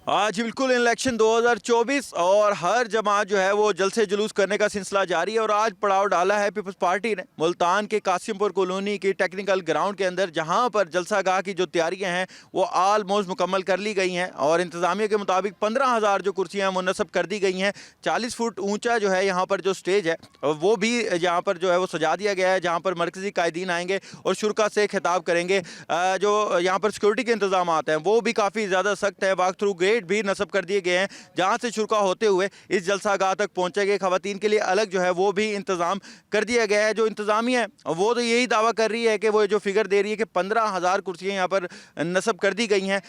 जी बिल्कुल, इलेक्शन 2024 और हर जमात जो है वो जलसे जुलूस करने का सिलसिला जारी है और आज पड़ाव डाला है पीपल्स पार्टी ने मुल्तान के कासिमपुर कॉलोनी की टेक्निकल ग्राउंड के अंदर, जहां पर जलसा गाह की जो तैयारियां हैं वो ऑलमोस्ट मुकम्मल कर ली गई हैं और इंतजामिया के मुताबिक 15,000 जो कुर्सियां मुनसब कर दी गई हैं। 40 फुट ऊंचा जो है यहाँ पर जो स्टेज है वो भी यहाँ पर जो है वो सजा दिया गया है, जहाँ पर मरकजी कायदीन आएंगे और शुरा से खिताब करेंगे। जो यहाँ पर सिक्योरिटी के इंतजाम हैं वो भी काफ़ी ज़्यादा सख्त है। वाक थ्रू गेट भी नस्ब कर दिए गए हैं जहां से शुरा होते हुए इस जलसा गाह तक पहुंचेंगे। खवातीन के लिए अलग जो है वो भी इंतजाम कर दिया गया है। जो इंतजामिया है वो तो यही दावा कर रही है कि वो जो फिगर दे रही है कि 15,000 कुर्सियां यहाँ पर नस्ब कर दी गई हैं।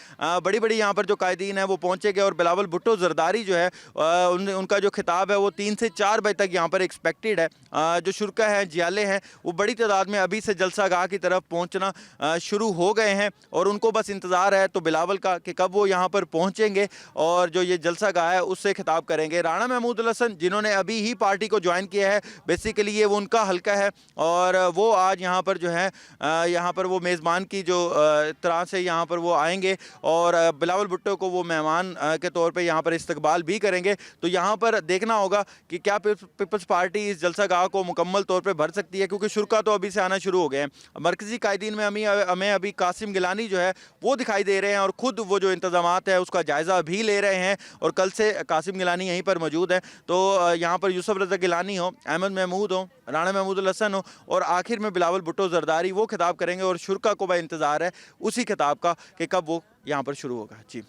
बड़ी बड़ी यहाँ पर जो कायदीन है वो पहुंचेंगे और बिलावल भुट्टो जरदारी जो है उनका जो खिताब है वो 3 से 4 बजे तक यहाँ पर एक्सपेक्टेड है। जो शुरा हैं, जियाले हैं, वो बड़ी तादाद में अभी से जलसा गाह की तरफ पहुंचना शुरू हो गए हैं और उनको बस इंतजार है तो बिलावल का कि कब वो यहाँ पर पहुंचेंगे और जो ये जलसा गाह है उससे खिताब करेंगे। राणा महमूद उल हसन जिन्होंने अभी ही पार्टी को ज्वाइन किया है, बेसिकली ये वो उनका हल्का है और वो आज यहाँ पर जो है यहाँ पर वो मेज़बान की जो तरह से यहाँ पर वो आएंगे और बिलावल भुट्टो को वो मेहमान के तौर पे यहाँ पर इस्तकबाल भी करेंगे। तो यहाँ पर देखना होगा कि क्या पीपल्स पार्टी इस जलसा गाह को मुकम्मल तौर पर भर सकती है, क्योंकि शुरा तो अभी से आना शुरू हो गए हैं। मरकजी कायदीन में हमें अभी कासिम गिलानी जो है वो दिखाई दे रहे हैं और ख़ुद वो जो इंतजाम है उसका जायज़ा भी ले रहे हैं और कल से कासिम गिलानी यहीं पर मौजूद है। तो यहाँ पर यूसुफ रज़ा गिलानी हो, अहमद महमूद हो, राणा महमूद उल हसन हो और आखिर में बिलावल भुट्टो जरदारी वो खिताब करेंगे और शुरा को भाई इंतज़ार है उसी खिताब का कि कब वो यहाँ पर शुरू होगा। जी।